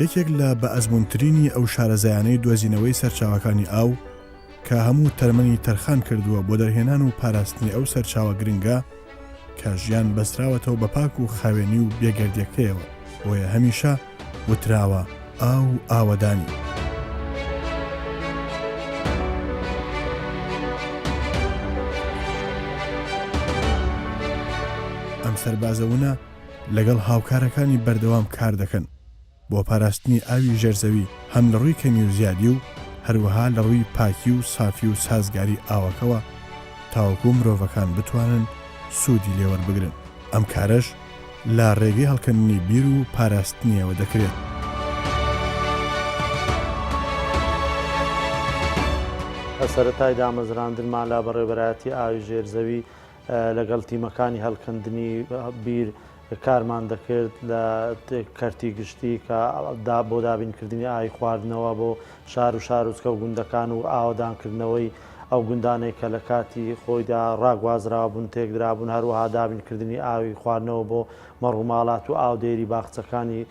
یەکێک لە بە ئەزموونترینی ئەو شارەزایانەی دۆزینەوەی سەرچاوەکانی ئاو کە هەموو تەرمەنی تەرخان کردووە بۆ دەرهێنان و پاراستنی ئەو سەرچاوە گرنگە کە ژیان بەستراوەتەوە بە پاک و خاوێنی و بێگەردیەکەیەوە بۆیە هەمیشە وتراوە ئاو ئاوەدانی. ئەم سەربازەونە لەگەڵ هاوکارەکانی بەردەوام کار دەکەن بۆ پاراستنی ئاوی ژێرزەوی هەم لە ڕووی کەمی و زیادی و هەروەها لە ڕووی پاکی و سافی و سازگاری ئاوەکەوە تاوەکو مرۆڤەکان بتوانن سوودی لێوەربگرن. ئەم کارەش لە ڕێگەی هەڵکردنی بیر و پاراستنیەوە دەکرێت. سەرەتای دامەزراندنمان لا بەڕێوەبەرایەتی ئاوی ژێرزەوی لەگەڵ تیمەکانی هەڵکردنی بیر کارمان دەکرد لە کەرتی گشتی کە بۆ دابینکردنی ئاوی خواردنەوە بۆ شار و شارۆچکە و گوندەکان و ئاوەدانکردنەوەی ئەو گوندانەی کە لە کاتی خۆیدا ڕاگوازراوە بوون تێکدرابوون، هەروەها دابینکردنی ئاوی خواردنەوە بۆ مەڕووماڵات و ئاودێری باخچەکانی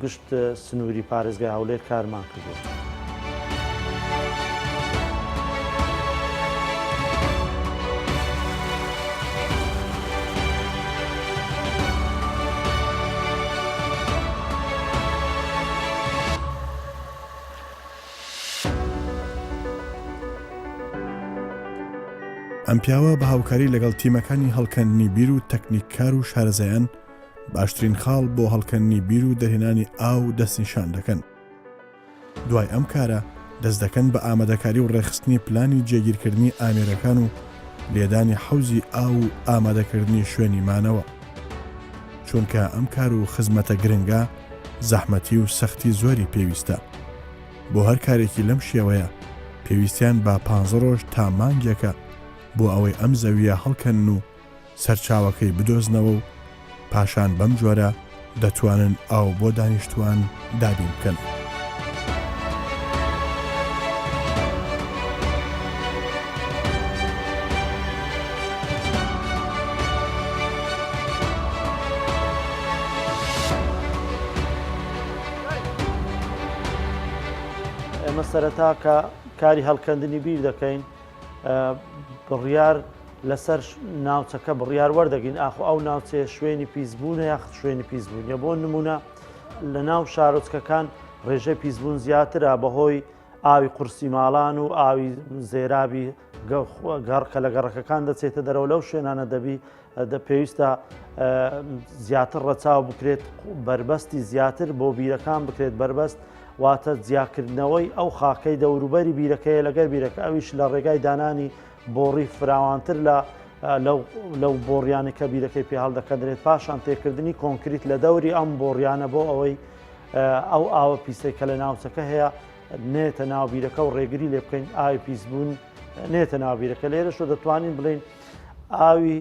گشت سنووری پارێزگای هەولێر کارمان کردو. ئەم پیاوە بە هاوکاری لەگەڵ تیمەکانی هەڵکردنی بیر و تەکنیککار و شارەزایان باشترین خاڵ بۆ هەڵکردنی بیر و دەهێنانی ئاو دەستنیشان دەکەن. دوای ئەم کارە دەست دەکەن بە ئامادەکاری و ڕێخستنی پلانی جێگیرکردنی ئامێرەکان و لێدانی حەوزی ئاو و ئامادەکردنی شوێنی مانەوە. چونکە ئەم کار و خزمەتە گرنگە زەحمەتی و سەختی زۆری پێویستە. بۆ هەر کارێکی لەم شێوەیە پێویستیان بە 15 ڕۆژ تا مانگێکە بۆ ئەوەی ئەم زەویە هەڵکەن و سەرچاوەکەی بدۆزنەوە و پاشان بەم جۆرە دەتوانن ئاو بۆ دانیشتوان دابین بکەن. ئێمە سەرەتا کە کاری هەڵکردنی بیر دەکەین بڕیار لەسەر ناوچەکە بڕیار وەردەگین ئاخۆ ئەو ناوچەیە شوێنی پیسبوونە یاخت شوێنی پیسبوونیە. بۆ نمونە لە ناو شارۆچکەکان ڕێژەی پیسبوون زیاترە بەهۆی ئاوی قورسی ماڵان و ئاوی زێرابی گەڕکە لە گەڕەکەکان دەچێتە دەرەوە لەو شوێنانە پێویستە زیاتر ڕەچاو بکرێت، بربەستی زیاتر بۆ بیرەکان بکرێت بربەست، واتە جیاکردنەوەی ئەو خاکەی دەوروبەری بیرەکەیە لەگەر بیرەکە ئەویش لە ڕێگای دانانی بۆڕی فراوانتر لەو بۆڕیانی کە بیرەکەی پێ هەڵدەکەدرێت، پاشان تێکردنی کۆنکریت لە دەوری ئەم بۆڕیانە بۆ ئەوەی ئەو ئاوە پیسەی کە لە ناوچەکە هەیە نێتە ناو بیرەکە و ڕێگری لێ بکەین ئاوی پیسبوون نێتە ناو بیرەکە. لێرەشۆ دەتوانین بڵین ئاوی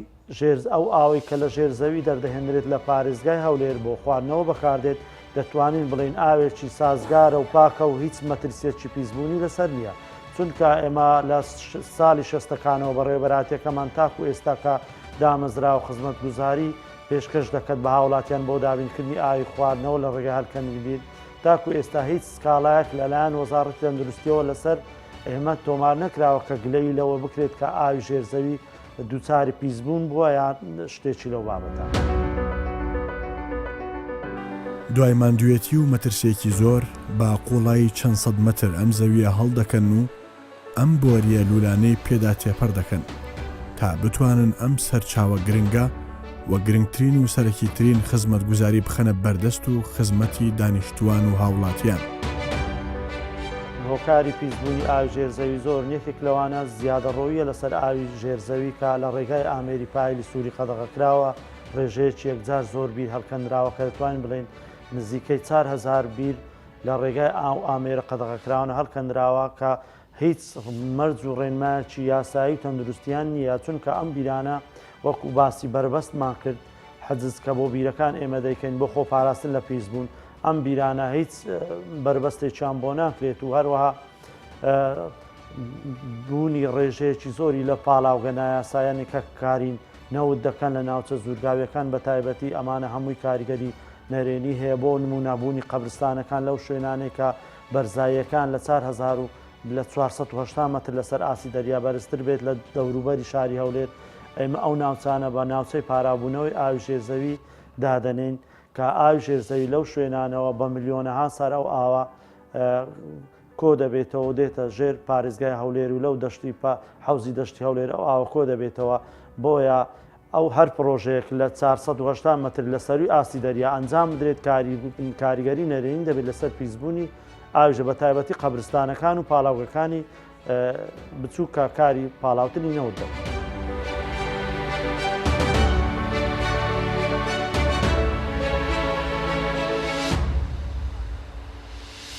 ئەو ئاوی کە لە ژێرزەوی دەردەهێنرێت لە پارێزگای هەولێر بۆ خواردنەوە بەکاردێت، دەتوانین بڵین ئاوێکی سازگارە و پاکە و هیچ مەترسیەکی پیسبوونی لەسەر نییە. چونکە ئێمە لە ساڵی 60ەکانەوە بەڕێوەبەراتیەکەمان تاکو ئێستاکە دامەزرا و خزمەتگوزاری پێشکەش دەکەت بە هاوڵاتیان بۆ دابینکردنی ئاوی خواردنەوە لە ڕێگە هەڵکردنی بیر. تاکو ئێستا هیچ سکاڵایەک لەلایەن وەزارەتی تەندروستیەوە لەسەر ئێمە تۆمار نەکراوە کە گلەی لەوە بکرێت کە ئاوی ژێرزەوی دووچاری پیسبوون بووە یان شتێکی لەو بابەتە. دوای ماندوێتی و مەترسێکی زۆر با قوڵایی چەند سەد مەتر ئەم زەویە هەڵدەکەن و ئەم بۆریە لولانەی پێدا تێپەر دەکەن تا بتوانن ئەم سەرچاوە گرنگە و گرنگترین و سەرەکیترین خزمەتگوزاری بخەنە بەردەست و خزمەتی دانیشتوان و هاوڵاتیان. هۆکاری پیسبوونی ئاوی ژێرزەوی زۆر یەکێک لەوانە زیادەڕۆیە لەسەر ئاوی ژێرزەوی کە لە ڕێگای ئامێری پایلی سووری قەدەغەکراوە ڕێژەیەکی یەکجار زۆر بیر هەڵکەندراوە کە دەتوانین بڵێن نزیکەی 4000 بیر لە ڕێگای ئامێرە قەدەغەکراونە هەڵکەندراوە کە هیچ مەرج و ڕێنمایەکی یاسایی و تەندروستیان نییە. چونکە ئەم بیرانە وەکو باسی بربەستمان کرد حەجز کە بۆ بیرەکان ئێمە دەیکەین بۆ خۆ پاراستن لە پیسبوون، ئەم بیرانە هیچ بربەستێکیان بۆ ناکرێت و هەروەها بوونی ڕێژەیەکی زۆری لە پاڵاوگە نایاسایانی کە کارین نەوت دەکەن لە ناوچە زورگاویەکان بە تایبەتی ئەمانە هەمووی کاریگەری نەرێنی هەیە بۆ نمونابوونی قەبرستانەکان لەو شوێنانەی کە بەرزاییەکان لە 4,000 لە 480 مەتر لەسەر ئاسی دەریا بەرزتر بێت لە دەوروبەری شاری هەولێر. ئێمە ئەو ناوچانە بە ناوچەی پارابوونەوەی ئاوی ژێرزەوی دادەنین کە ئاوی ژێرزەوی لەو شوێنانەوە بە ملیۆنەها سەر ئەو ئاوە کۆ دەبێتەوە دێتە ژێر پارێزگای هەولێر و لەو دەشتی حوزی دەشتی هەولێر ئەو ئاوە کۆ دەبێتەوە. بۆیە ئەو هەر پرۆژەیەک لە 480 مەتر لە سەروی ئاسی دەریا ئەنجام بدرێت کاریگەری نەرێنی دەبێت لەسەر پیسبوونی ئاویژە بە تایبەتی قەبرستانەکان و پاڵاوگەکانی بچووکە کاری پاڵاوتنی نەوت.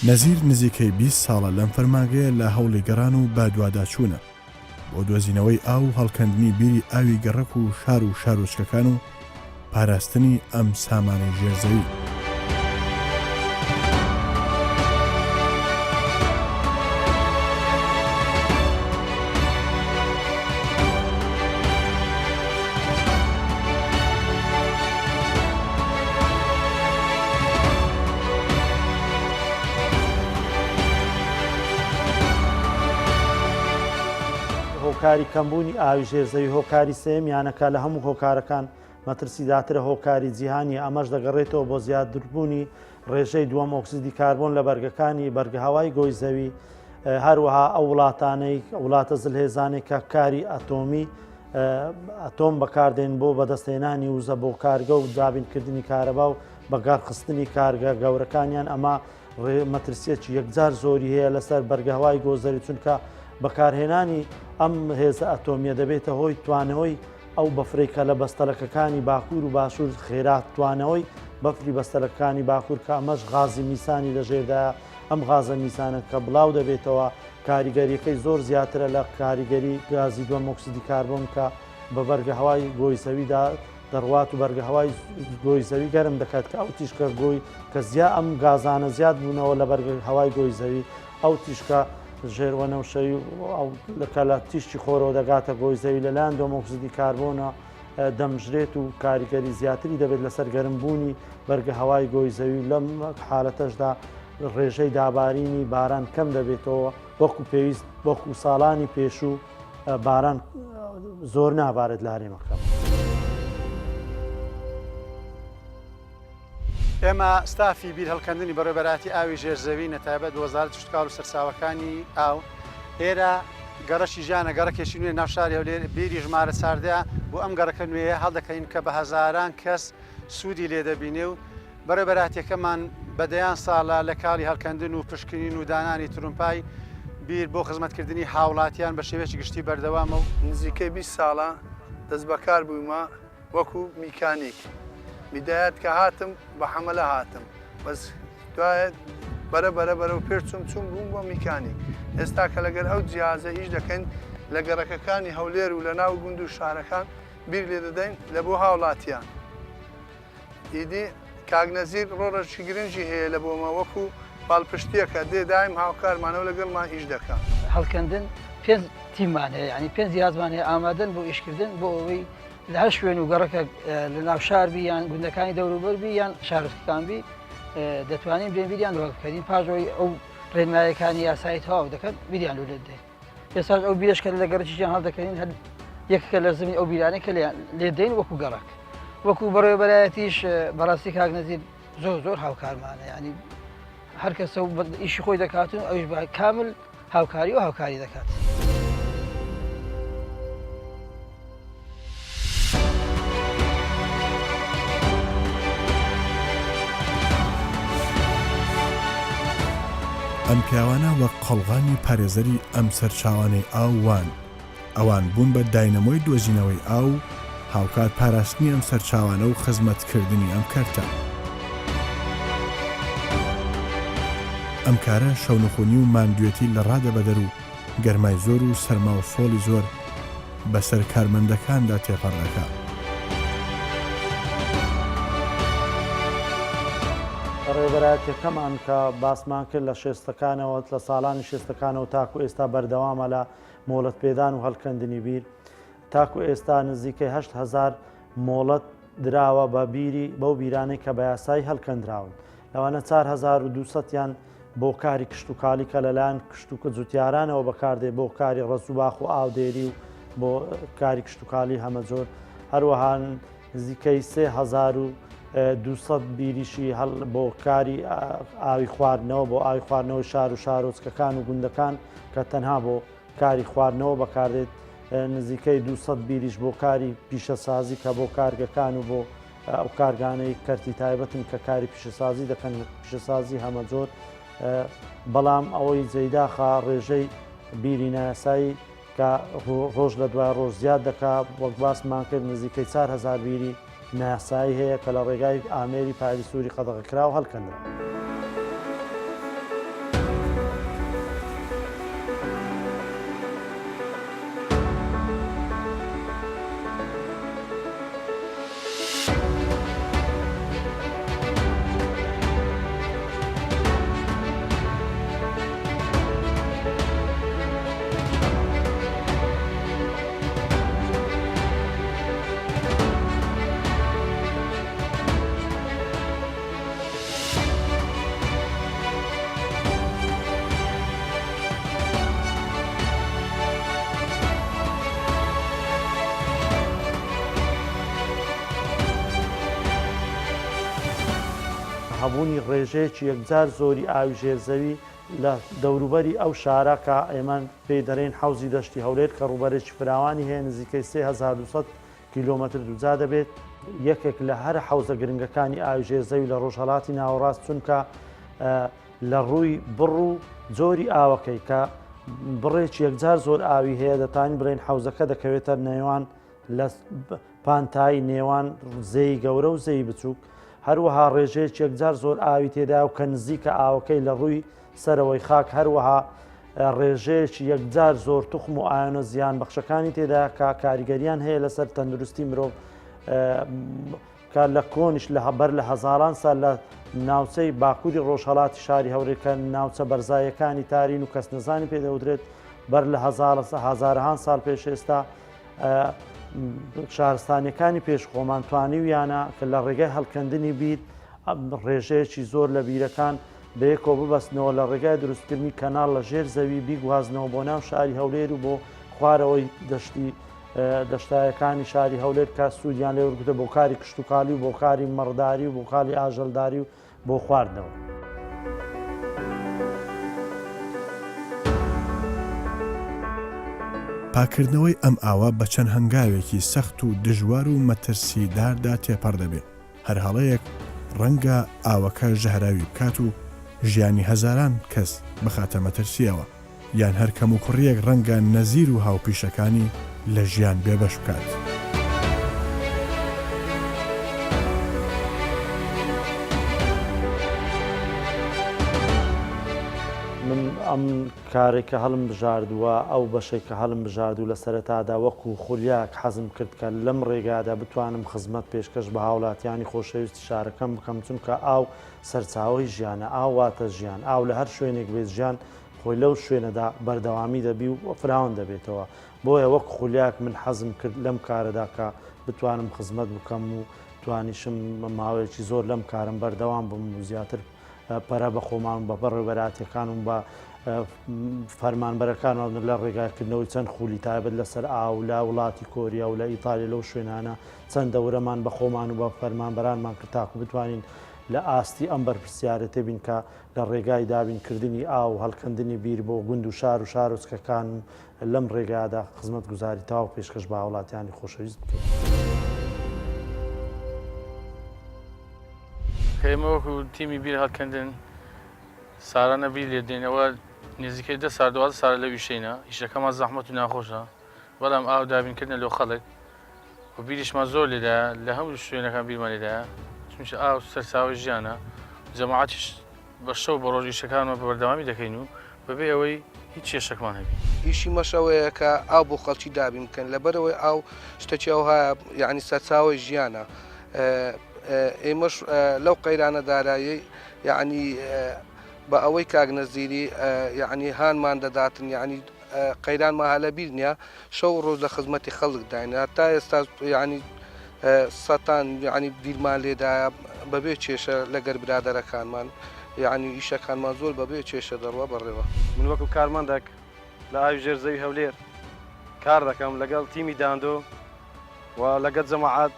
نەزیر نزیکەی 20 ساڵە لەم فەرمانگەیە لە هەوڵی گەڕان و بادواداچوونە بۆ دۆزینەوەی ئاو و هەڵکەندنی بیری ئاوی گەڕەک و شار و شارۆچکەکان و پاراستنی ئەم سامانەی ژێرزەوی. هۆکاری کەمبوونی ئاوی ژێرزەوی هۆکاری سێمیانەکە لە هەموو هۆکارەکان مەترسیداترە هۆکاری جیهانی ئەمەش دەگەڕێتەوە بۆ زیادبوونی ڕێژەی دووەم ئۆکسیدی کاربۆن لە بەرگەکانی بەرگەهاوای گۆی زەوی. هەروەها ئەو وڵاتانەی وڵاتە زلهێزانێک کە کاری ئەتۆم بەکاردێن بۆ بەدەستێنانی وزە بۆ کارگە و دابینکردنی کارەبا و بەگارخستنی کارگە گەورەکانیان ئەمە مەترسیەکی یەکجار زۆری هەیە لەسەر بەرگەهاوای گۆزەری چونکە بەکارهێنانی ئەم هێزە ئەتۆمیە دەبێتە هۆی توانەوەی ئەو بەفرێکە لە بەستەلەکەکانی باکوور و باشوور خێرات توانەوەی بەفری بەستەلەکانی باکوور کە ئەمەش غازی میسانی لەژێردایە. ئەم غازە میسانە کە بڵاو دەبێتەوە کاریگەریەکەی زۆر زیاترە لە کاریگەری گازی دووەم ئۆکسیدی کاربۆن کە بە بەرگەهاوای گۆی زەویدا دەڕوات و بەرگەهاوای گۆی زەوی گەرم دەکات کە ئەو تیشکە گۆی کە ئەم گازانە زیاد بوونەوە لە بەرگەهاوای گۆی زەوی ئەو تیشکە ژێروەنەوشەی لەکە لە تیشتی خۆرەوە دەگاتە گۆی زەوی لەلایەن دووەم ئۆکسیدی کاربۆنە دەمژرێت و کاریگەری زیاتری دەبێت لەسەر گەرمبوونی بەرگەهاوای گۆی زەوی. لەم حالەتەشدا ڕێژەی دابارینی باران کەم دەبێتەوە وەکو پێویست وەکو ساڵانی پێشوو باران زۆر نابارێت لە هەرێمەکە. ئێمە ستافی بیر هەڵکەندنی بەڕێبەراتی ئاوی ژێرزەوی نەتایبەت وەزارەتی شتکار و سەرچاوەکانی ئاو ئێرە گەڕەشی ژیانە گەڕەکێکی نوێ ناو شاری هەولێر بیری ژمارە چاردەیە بۆ ئەم گەڕەکە نوێیە هەڵدەکەین کە بە هەزاران کەس سوودی لێ دەبینێ و بەڕێبەراتیەکەمان بەدەیان ساڵە لە کاڵی هەڵکەندن و پشکنین و دانانی ترومپای بیر بۆ خزمەتکردنی هاوڵاتیان بە شێوەیەکی گشتی بەردەوامە و نزیکەی 20 ساڵە دەست بەکار بوومە وەکو میکانیک. بدایەت کە هاتم بە حەمەلە هاتم بەس دوایە بەرە و پێچوم چوون بووم بۆ میکانیک. ئێستا کە لەگەر ئەو جیازە هیچ دەکەین لە گەڕەکەکانی هەولێر و لە ناو گوند و شارەکان بیر لێ دەدەین لە بۆ هاوڵاتیان. ئیدی کاگنەزیر ڕۆڕەشی گرنگی هەیە لە بۆمە وەکو باڵپشتیەکە دێ دایم هاوکارمانەوە لەگەڵمان ئیش دەکات. هەڵکەندن پێنج تیممان هەیە، ینی پێنج جیازمان هەیە ئامادەن بۆ ئیشکردن بۆ ئەوەی لە هەر شوێن و گەڕەکە لە ناو شاربی یان گوندەکانی دەوروبەربی یان شارستانبی دەتوانین بێنبیریان لۆ بکەین پاژەوەی ئەو ڕێنمایەکانی یاسایی تەواو دەکەن بیریان لۆ دەدەین. ئێستاش ئەو بیرشکە لە گەڕەکیشیان هەڵدەکەین هەر یەکەکە لە زمین ئەو بیرانەی کە لێ دەین وەکو گەڕک. وەکو بەڕێوەبەرایەتیش بەڕاستی کاگنەزیر زۆر هاوکارمانە، ینی هەر کەسە ئیشی خۆی دەکاتن ئەوش کامل هاوکاری و هاوکاری دەکات. ئەم پیاوانە وەک قەڵغانی پارێزەری ئەم سەرچاوانەی ئاووان ئەوان بوون بە داینەمۆی دۆزینەوەی ئاو هاوکات پاراستنی ئەم سەرچاوانە و خزمەتکردنی ئەم کەرتە. ئەم کارە شەونەخۆنی و ماندوێتی لە ڕادەبەدەر و گەرمای زۆر و سەرما و سۆڵی زۆر بەسەر کارمەندەکاندا تێپەڕ دەکات. ڕێبەرایەتەکەمان کە باسمان کرد لە شێستەکانەوە لە ساڵانی شێستەکانەوە تاکو ئێستا بەردەوامە لە مۆڵەت پێدان و هەڵکەندنی بیر. تاکو ئێستا نزیکەی 8,000 مۆڵەت دراوە بە بیری بەو بیرانەی کە بە یاسایی هەڵکەندراون لەوانە 4200یان بۆ کاری کشت و کاڵی کە لەلایەن کشت و کە جوتیارانەوە بەکاردێ بۆ کاری ڕزوباخ و ئاودێری و بۆ کاری کشت و کاڵی هەمە جۆر هەروەها نزیکەی 3200 بیریشی بۆ کاری ئاوی خواردنەوە بۆ ئاوی خواردنەوە شار و شارۆچکەکان و گوندەکان کە تەنها بۆ کاری خواردنەوە بەکاردێت نزیکەی 200 بیریش بۆ کاری پیشەسازی کە بۆ کارگەکان و بۆ ئەو کارگانەی کەرتی تایبەتن کە کاری پیشەسازی دەکەن پیشەسازی هەمە جۆر بەڵام ئەوەی جێداخە ڕێژەی بیری نایاسایی کە ڕۆژ لە دوای ڕۆژ زیاد دەکات وەک باسمان کرد نزیکەی 4000 بیری نایاسایی هەیە کە لە ڕێگای ئامێری پایلی سووری قەدەغەکرا و هەڵکەندن. هەبوونی ڕێژەیەکی یەکجار زۆری ئاوی ژێرزەوی لە دەوروبەری ئەو شارە کە ئێمە پێی دەڕێن حوزی دەشتی هەولێر کە ڕوبەرێکی فراوانی هەیە نزیکەی 3200 کیلۆمەتر دووجا دەبێت یەکێک لە هەر حوزە گرنگەکانی ئاوی ژێرزەوی لە ڕۆژهەڵاتی ناوەڕاست چونکە لە ڕووی بڕ و جۆری ئاوەکەی کە بڕێکی یەکجار زۆر ئاوی هەیە دەتوانین بڵێن حوزەکە دەکەوێتە نێوان لە پانتای نێوان زەی گەورە و زەی بچووک هەروەها ڕێژەیەکی یەکجار زۆر ئاوی تێدا و کە نزیکە ئاوەکەی لە ڕووی سەرەوەی خاک هەروەها ڕێژەیەکی یەکجار زۆر توخم و ئایۆنە زیان بەخشەکانی تێدا کە کاریگەریان هەیە لەسەر تەندروستی مرۆڤ کە لە کۆنیش لە هەبەر لە هەزاران سال لە ناوچەی باکووری ڕۆژهەڵاتی شاری هەولێرکە ناوچە بەرزایەکانی تارین و کەس نەزانی پێدەودرێت بەر لە هەزارهان ساڵ پێش ئێستا شارستانیەکانی پێشخۆمان توانیویانە کە لە ڕێگای هەڵکەندنی بیت ڕێژەیەکی زۆر لە بیرەکان بەیەکۆ ببەستنەوە لە ڕێگای دروستکردنی کەناڵ لە ژێر زەوی بیگوازنەوە بۆ ناو شاری هەولێر و بۆ خوارەوەی دەشتایەکانی شاری هەولێر کە سوودیان لێ وەرگتە بۆ کاری کشت و کاڵی و بۆ کاری مەڕداری و بۆ کاڵی ئاژەڵداری و بۆ خواردنەوە. پاکردنەوەی ئەم ئاوە بە چەند هەنگاوێکی سەخت و دژوار و مەترسیداردا تێپەڕ دەبێت هەر هەڵەیەک ڕەنگە ئاوەکە ژەهراوی بکات و ژیانی هەزاران کەس بخاتە مەترسیەوە یان هەر کەم و کوڕیەک ڕەنگە نەزیر و هاوپیشەکانی لە ژیان بێبەش بکات. من ئەم کارێکە هەڵم بژاردووە ئەو بەشێک کە هەڵم بژاردوو لە سەرەتادا وەکو خولیاک حەزم کرد کە لەم ڕێگادا بتوانم خزمەت پێشکەش بە هاوڵاتیانی خۆشەویستی شارەکەم بکەم چونکە ئاو سەرچاوی ژیانە ئاو واتە ژیان ئاو لە هەر شوێنێک بێت ژیان خۆی لەو شوێنەدا بەردەوامی دەبی و فراون دەبێتەوە بۆیە وەک خولیاک من حەزم کرد لەم کارەدا کە بتوانم خزمەت بکەم و توانیشم ماوەیەکی زۆر لەم کارم بەردەوام بم و زیاتر پەرە بە خۆمان بە بەڕێوەبەراتیەکانم بە فەرمانبەرەکان لە ڕێگاکردنەوەی چەند خولی تایبەت لەسەر ئاو لە وڵاتی کۆریا و لە ئیتالیا لەو شوێنانە چەند دەورەمان بە خۆمان و بە فەرمانبەرانمان کرد تاکو بتوانین لە ئاستی ئەم بەرپرسیارەتە بین کە لە ڕێگای دابینکردنی ئاو هەڵکەندنی بیر بۆ گوند و شار و شارۆچکەکان لەم ڕێگادا خزمەت گوزاری تاو پێشکەش بە وڵاتیانی خۆشەویست بکەین. ئێمە وەکو تیمی بیر هەڵکەندن سارانە بیر لێ دێنەوە نزیکەی 10 سال 12 ساڵ لە ویشینە ئیشەکەمان زەحمەت و ناخۆشە بەڵام ئاو دابینکردنە لەو خەڵک و بیریشمان زۆر لێدایە لە هەموو شوێنەکان بیرمان لێدایە چونکە ئاو سەرچاوی ژیانە جەماعەتیش بە شەو بە ڕۆژ ئیشەکانمان بە بەردەوامی دەکەین و بەبێ ئەوەی هیچ کێشەکمان هەبێت. ئیشی مەشەوەیە کە ئاو بۆ خەڵکی دابین بکەن لەبەرەوەی ئاو شتێکی ئەو هەیە یعنی سەرچاوی ژیانە ئێمەش لەو قەیرانە دارایی یعنی بە ئەوەی کاک نەزیری یعنی هانمان دەداتن یعنی قەیرانمان هەلە بیر نییە شەو ڕۆژ لە خزمەتی خەڵک داین تا ئێستا یعنی سەتان یعنی بیرمان لێدایە بەبێ کێشە لەگەر برادەرەکانمان یعنی ئیشەکانمان زۆر بەبێ کێشە دەڕوە بەڕێوە. من وەکو کارمەندێک لە ئاوی ژێرزەوی هەولێر کار دەکەم لەگەڵ تیمی داندۆ و لەگەڵ جەماعات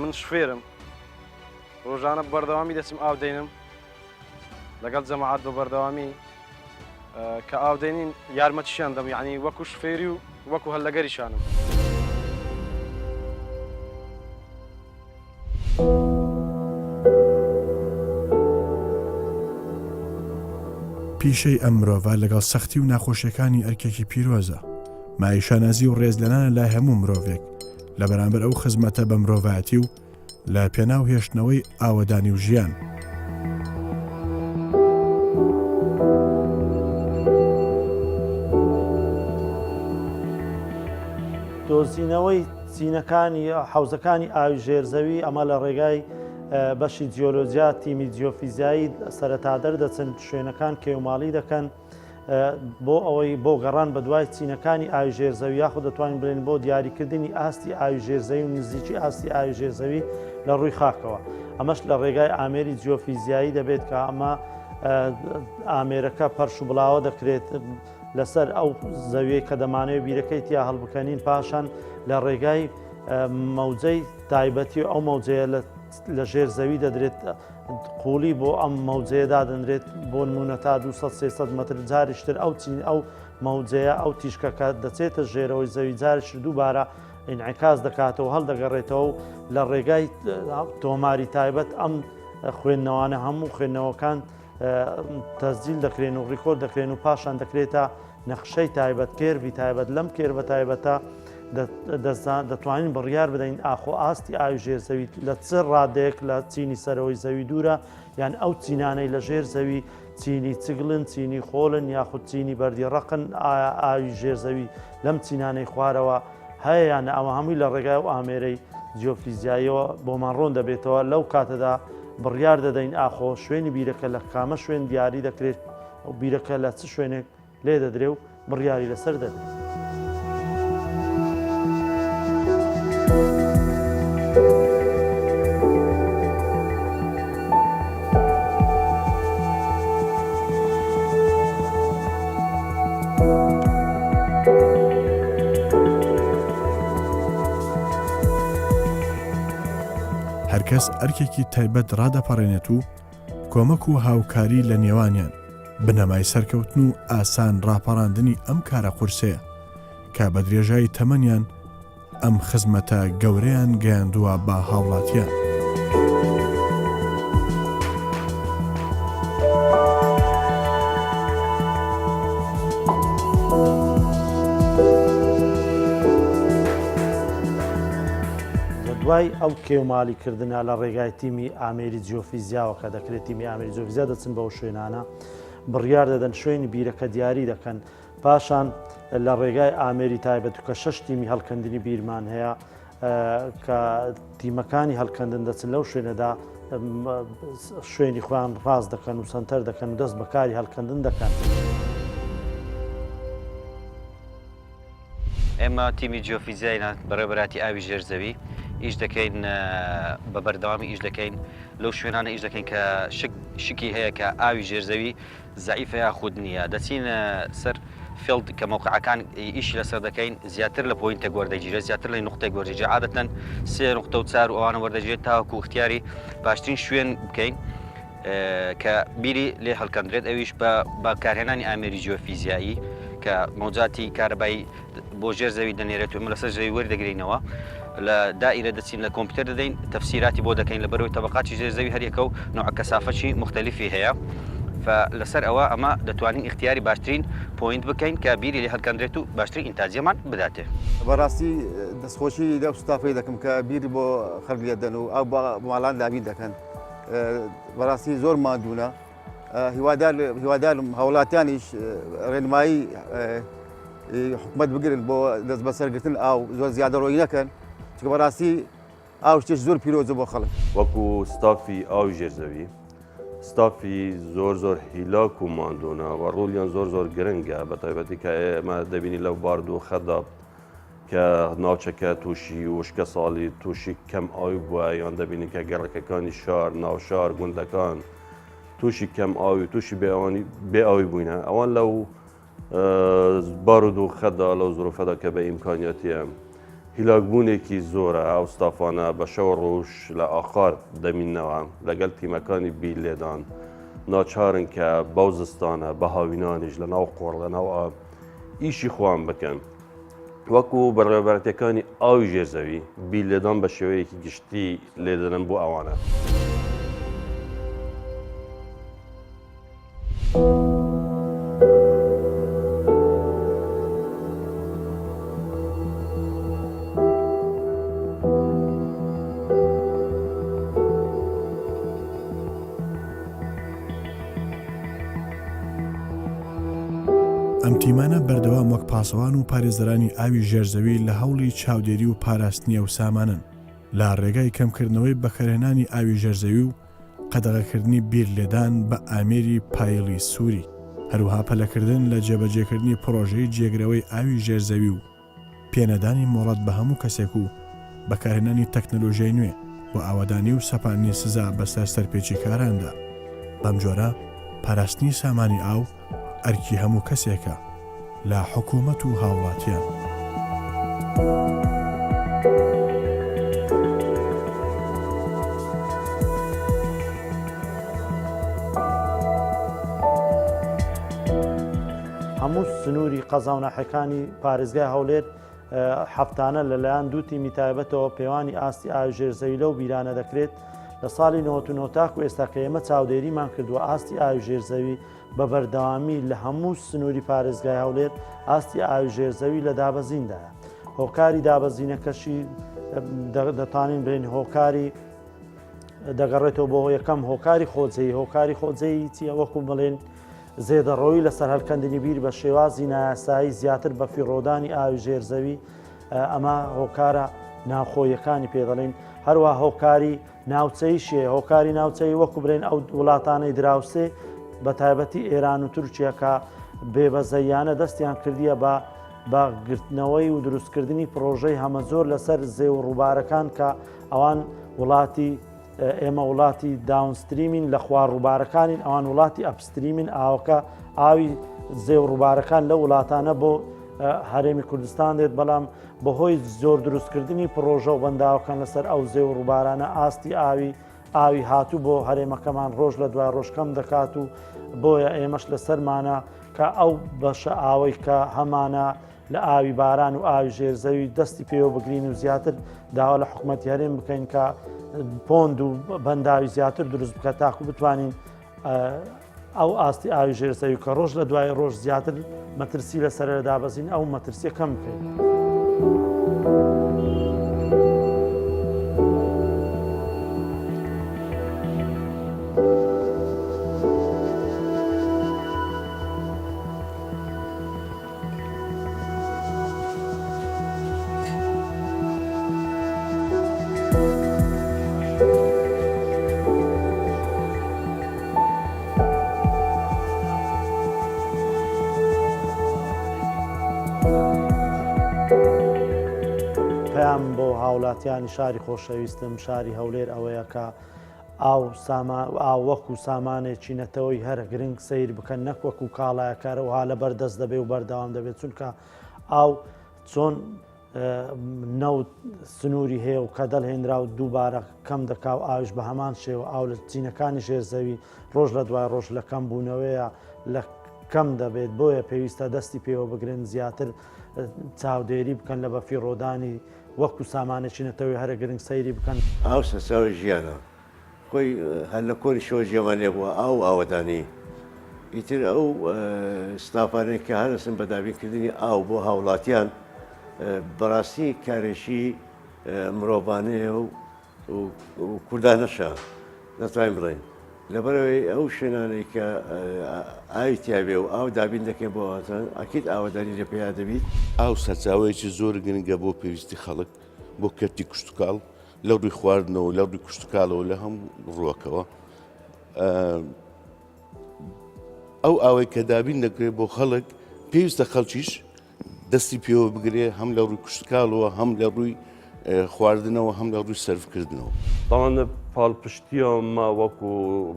من شوێرم ڕۆژانە بەردەوامی دەچم ئاو دێنم لەگەڵ جەماعات بە بەردەوامی کە ئاو دێنین یارمەتیشیان دەم یعنی وەکو شفێری و وەکو هەلەگەریشانم. پیشەی ئەم مرۆڤ لەگەڵ سەختی و ناخۆشیەکانی ئەرکێکی پیرۆزە مایشانەزی و ڕێزلەنانە لای هەموو مرۆڤێک لە بەرامبەر ئەو خزمەتە بە مرۆڤایەتی و لە پێناو هێشتنەوەی ئاوەدانی و ژیان. دۆزینەوەی چینەکانی حوزەکانی ئاوی ژێرزەوی ئەمە لە ڕێگای بەشی جیۆلۆجیا تیمی جیۆفیزیایی سەرەتادەر دەچن شوێنەکان کێوماڵی دەکەن بۆ ئەوەی بۆ گەڕان بە دوای چینەکانی ئاوی ژێرزەوی یاخود دەتوانین بڵێن بۆ دیاریکردنی ئاستی ئاوی ژێرزەوی و نزیکی ئاستی ئاوی ژێرزەوی لە ڕووی خاکەوە. ئەمەش لە ڕێگای ئامێری جیۆفیزیایی دەبێت کە ئەمە ئامێرەکە پەرش و بڵاوە دەکرێت لەسەر ئەو زەویەی کە دەمانەوێت بیرەکەی تیا هەڵبکەنین پاشان لە ڕێگای مەوجەی تایبەتی و ئەو مەوجەیە لە ژێر زەوی دەدرێت قوڵی بۆ ئەم مەوجەیەدا دەنرێت بۆ نمونە تا 200-300 متر جاریشتر ئەو ئەو مەوجەیە ئەو تیشکەکە دەچێتە ژێرەوەی زەوی جارش دووبارە ئینعکاس دەکاتەوە هەڵدەگەڕێتەوە و لە ڕێگای تۆماری تایبەت ئەم خوێندنەوانە هەموو خوێندنەوەکان تەسجیل دەکرێن و ڕیکۆرد دەکرێن و پاشان دەکرێتە نەخشەی تایبەت کێربی تایبەت لەم کێربە تایبەتە دەتوانین بڕیار بدەین ئاخۆ ئاستی ئاوی ژێر زەوی لە چ ڕادەیەک لە چینی سەرەوەی زەوی دوورە یان ئەو چینانەی لە ژێر زەوی چینی چگلن چینی خۆڵن یاخود چینی بەردی ڕقن ئاوی ژێر زەوی لەم چینانەی خوارەوە هەیە یان ئەوە هەمووی لە ڕێگای و ئامێرەی جیۆفیزیاییەوە بۆمان ڕۆن دەبێتەوە لەو کاتەدا بڕیار دەدەین ئاخۆ شوێنی بیرەکە لە کامە شوێن دیاری دەکرێت و بیرەکە لە چ شوێنێک لێ دەدرێ و بڕیاری لەسەر دەدرێت. هەرکەس ئەرکێکی تایبەت ڕادەپەڕێنێت و کۆمەک و هاوکاری لە نێوانیان بنەمای سەرکەوتن و ئاسان ڕاپەڕاندنی ئەم کارە قورسەیە کە بە درێژایی تەمەنیان ئەم خزمەتە گەورەیان گەیاندووە بە هاوڵاتیان. دوای ئەو کێومالیکردنە لە ڕێگای تیمی ئامێری جیۆفیزیاوە کە دەکرێت تیمی ئامێری جیۆفیزیا دەچن بەو شوێنانە بڕیار دەدەن شوێنی بیرەکە دیاری دەکەن پاشان لە ڕێگای ئامێری تایبەت کە 6 تیمی هەڵکەندنی بیرمان هەیە کە تیمەکانی هەڵکەندن دەچن لەو شوێنەدا شوێنی خۆیان ڕاست دەکەن و سنتەر دەکەن و دەست بەکاری هەڵکەندن دەکەن. ئێمە تیمی جیۆفیزیایە بەڕێوەبەراتی ئاوی ژێرزەوی ئیش دەکەین بە بەردەوامی ئیش دەکەین لەو شوێنانە ئیش دەکەین کە شکی هەیە کە ئاوی ژێرزەوی زعیفە یا خود نییە دەچین سەر فیلد کە موقعەکان ئیشی لەسەر دەکەین زیاتر لە پۆینتە گوەردەگیرە زیاتر لە نقطەی گوەردەگیرە عادەتەن 3 نقطە و 4 و ئەوانە وەردەگرێت تاوەکو اختیاری باشترین شوێن بکەین کە بیری لێ هەڵکەندرێت ئەویش بە بەکارهێنانی ئامێری جیۆفیزیایی کە مەوجاتی کارەبایی بۆ ژێر زەوی دەنێرێت و لەسەر زەوی وەردەگرینەوە لە دائیرە دەچین لە کۆمپیوتەر دەدەین تەفسیراتی بۆ دەکەین لە بەرەوەی تەبقاتی ژێر زەوی هەر یەکە و نوع کەسافەتی مختلفی هەیە لەسەر ئەوە ئەمە دەتوانین اختیاری باشترین پۆینت بکەین کە بیری لێ هەڵکەندرێت و باشترین ئینتاجیەمان بداتێ. بەڕاستی دەستخۆشی لەو ستافەی دەکەم کە بیری بۆ خەڵک لێدەن و ئەو ماڵان دابین دەکەن بەڕاستی زۆر مادوونە هیوادارم هەوڵاتیانیش ڕێنمایی حکومەت بگرن بۆ دەست بەسەرگرتن ئاو زۆر زیادە ڕۆی نەکەن چکە بەڕاستی ئاو شتێک زۆر پیرۆزە بۆ خەڵک وەکو ستافی ئاوی ژێرزەوی ستافی زۆر هیلاک و ماندوونە و ڕۆلیان زۆر گرنگە بە تایبەتی کە ئێمە دەبینی لەو بارد و خەدا کە ناوچەکە تووشی وشکە ساڵی تووشی کەم ئاوی بووە یان دەبینین کە گەڕەکەەکانی شار ناوشار گوندەکان تووشی کەم ئاوی تووشی بێ ئاوی بووینە ئەوان لەو بارود و خەدا لەو زۆرفەدا کە بە ئیمکانیەتیە هیلاکبوونێکی زۆرە ئەو ستافانە بە شەو ڕۆژ لە ئاخار دەمینەوە لەگەڵ تیمەکانی بیر لێدان ناچارن کە باو زستانە بە هاوینانیش لە ناو قۆڕ لە ناو ئاب ئیشی خۆیان بکەن وەکو بەڕێوەبەرەتەکانی ئاوی ژێرزەوی بیر لێدان بە شێوەیەکی گشتی لێدەن بۆ ئەوانە. ئەم تیمانە بەردەوام وەک پاسەوان و پارێزەرانی ئاوی ژێرزەوی لە هەوڵی چاودێری و پاراستنیە و سامانن لە ڕێگای کەمکردنەوەی بەکارهێنانی ئاوی ژێرزەوی و قەدەغەکردنی بیر لێدان بە ئامێری پایڵی سووری هەروها پەلەکردن لە جێبەجێکردنی پرۆژەی جێگرەوەی ئاوی ژێرزەوی و پێنەدانی مۆڵەت بە هەموو کەسێک و بەکارهێنانی تەکنەلۆژیای نوێ بۆ ئاوادانی و سەپاندنی سزا بەسەر سەرپێچی کاراندا بەم جۆرە پاراستنی سامانی ئاو ئەرکی هەموو کەسێکە لە حکوومەت و هاوڵاتیان. هەموو سنووری قەزا و ناحەکانی پارێزگای هەولێر هەفتانە لەلایەن دوو تیمی تایبەتەوە پەیوانی ئاستی ئاوی ژێرزەوی لەو بیرانە دەکرێت لە ساڵی 99 تاکو ئێستا کە ئێمە چاودێریمان کردووە ئاستی ئاوی ژێرزەوی بە بەردەوامی لە هەموو سنووری پارێزگای هەولێر ئاستی ئاوی ژێرزەوی لە دابەزیندایە. هۆکاری دابەزینەکەشی دەتوانین بڵێن هۆکاری دەگەڕێتەوە بۆ یەکەم هۆکاری خۆجەیی چیە وەکو بڵێن زێدەڕۆی لەسەر هەڵکەندنی بیر بە شێوازی نایاسایی زیاتر بە فیڕۆدانی ئاوی ژێرزەوی ئەمە هۆکارە ناوخۆیەکانی پێدەڵێن هەروە هۆکاری ناوچەیشێ هۆکاری ناوچەی وەکو بڵێن ئەو وڵاتانەی دراوسێ بە تایبەتی ئێران و تورکیەکە بێبەزەیانە دەستیان کردیە بە گرتنەوەی و دروستکردنی پرۆژەی هەمە زۆر لەسەر زێ و ڕووبارەکان کە ئەوان وڵاتی ئێمە وڵاتی داونستریمین لە خوار ڕووبارەکانین ئەوان وڵاتی ئەپستریمین ئاوکە ئاوی زێ و ڕووبارەکان لە وڵاتانە بۆ هەرێمی کوردستان دێت بەڵام بەهۆی زۆر دروستکردنی پرۆژە و بەنداوەکان لەسەر ئەو زێ و ڕووبارانە ئاستی ئاوی هاتوو بۆ هەرێمەکەمان ڕۆژ لە دوای ڕۆژکەم دەکات و بۆیە ئێمەش لەسەرمانە کە ئەو بەشە ئاوەی کە هەمانە لە ئاوی باران و ئاوی ژێرزەوی دەستی پێوە بگرین و زیاتر داوا لە حکوومەتی هەرێم بکەین کە پۆند و بەنداوی زیاتر دروست بکە تاکو بتوانین ئەو ئاستی ئاوی ژێرزەوی کە ڕۆژ لە دوای ڕۆژ زیاتر مەترسی لەسەر دابەزین ئەو مەترسیە کەم بکەین. پەیام بۆ هاوڵاتیانی شاری خۆشەویستم شاری هەولێر ئەوەیە کە ئاو وەکو سامانێکی نەتەوەی هەر گرنگ سیر بکەن نەک وەکو کاڵایەکارەوەها لە بەردەست دەبێ و بەردەوام دەبێت چونکە ئاو چۆن نەوت سنووری هەیە و کە دەڵهێنرا و دووبارە کەم دەکا و ئاویش بە هەمان شێوە ئاو لە چینەکانی ژێرزەوی ڕۆژ لە دوای ڕۆژ لە کەم بوونەوەیە لە کەم دەبێت بۆیە پێویستە دەستی پێوە بگرن زیاتر چاودێری بکەن لە بەفیڕۆدانی وەکو سامانێکی نەتەوەی هەرە گرنگ سەیری بکەن. ئاو سەرچاوی ژیانە خۆی هەر لە کۆری شۆ ژێوانێ بووە ئاو ئاوەدانی ئیتر ئەو ستافانێک کە هەرسن بە دابینکردنی ئاو بۆ هاوڵاتیان بەڕاستی کارێکی مرۆڤانەیە و کوردانەشە دەتوانین بڵێن لەبەرەوەی ئەو شوێنانەی کە ئاوی تیاابێ و ئاو دابین دەکەن بۆ ئاتان ئەکیت ئاوەدانی لە پێیا دەبیت ئاو سەرچاوەیەکی زۆر گرنگە بۆ پێویستی خەڵک بۆ کەرتی کوشتتوکاڵ لەو ڕووی خواردنەوە لەو ڕووی کوشتتوکالەوە لە هەم ڕووەکەوە ئەو ئاوەی کە دابین دەکرێت بۆ خەڵک پێویستە خەڵکیش دەستی پێوە بگرێ هەم لە ڕووی کوشتکاڵەوە هەم لە ڕووی خواردنەوە هەم لە ڕووی سەرفکردنەوە. طبعا پاڵپشتیە ما وەکو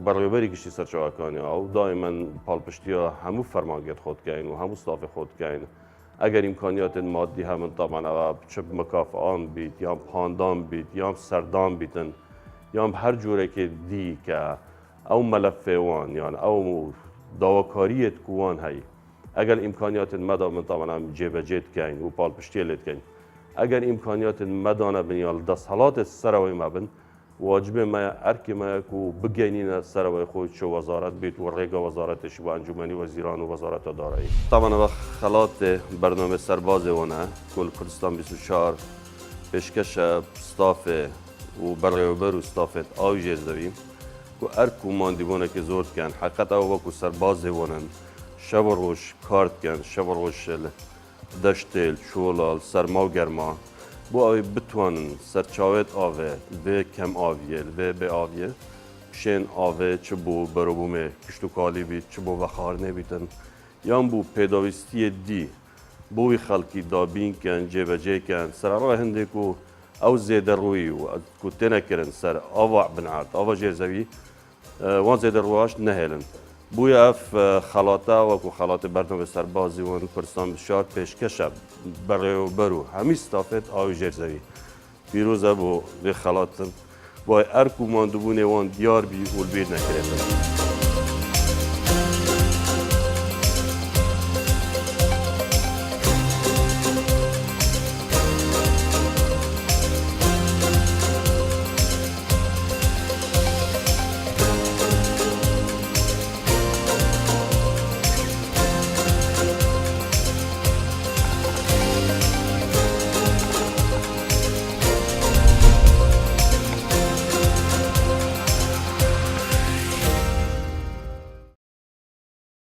بەڕێوەبەری گشتی سەرچاوەکانی ئەو دائما پاڵپشتیە هەموو فەرمانگێت خۆتکەین و هەموو ستافی خۆتکەین ئەگەر ئیمکانیاتن مادی هەمن طبعا ئەوە چ مکافعان بیت یان پاندان بیت یان سەردان بیتن یان هەر جۆرێکی دی کە ئەو مەلەفێوان یان ئەو داواکاریت کووان هەیە ئەگەر ئیمکانیاتن مەدا من طبعا جێبەجێ بکەین و پاڵپشتیە لێ بکەین ئەگەر ئیمکانیاتن مەدانە بنیال دەستهەڵاتت سەرەوەی مەبن واجبێ مە ئەرکێمەیەک و بگەینینە سەرەوەی خۆی چ وەزارەت بیت و ڕێگە وەزارەتێکی بۆ ئەنجومەنی وەزیران و وەزارەتە دارایی. طبعا خەڵات بەرنامە سەربازێوەنە کل کوردستان 24 پێشکەشە ستافێ و بەڕێوەبەر و ستافێت ئاوی ژێرزەوی و ئەرک و ماندیبوونێکی زۆر بکەن حقیقەت ئەو وەکو سەربازێوەنن شەو ڕۆژ کار بکەن شەو ڕۆژ دەشتێل چۆڵال سەرما و گەرما بۆ ئەوەی بتوانن سەرچاوێت ئاوێ بێ کەم ئاویە بێ بێ ئاویە پشێن ئاوێ چ بۆ بەرەبوومێ کشتتوکالی بیت چ بۆ بەخارنێ بیتن یان بوو پێداویستیە دی بۆی خەڵکی دابینکەن جێبەجێکەن سەرڕای هەندێک و ئەو زێدەڕووی و کو تێنەکردن سەر ئاوا بنعات ئاوا ژێرزەوی وان زێدەڕواش نەهێلن بووە ئەف خەڵاتە وەکو خەڵاتی بەردەمە سەربازی وان کوردستان بشار پێشکەشە بەڕێوەبەر و هەمی ستافێت ئاوی ژێرزەوی پیرۆزە بۆ لێ خەڵاتن وای ئەرک و ماندووبوونێ وان دیار بی و بیر نەکرێتن.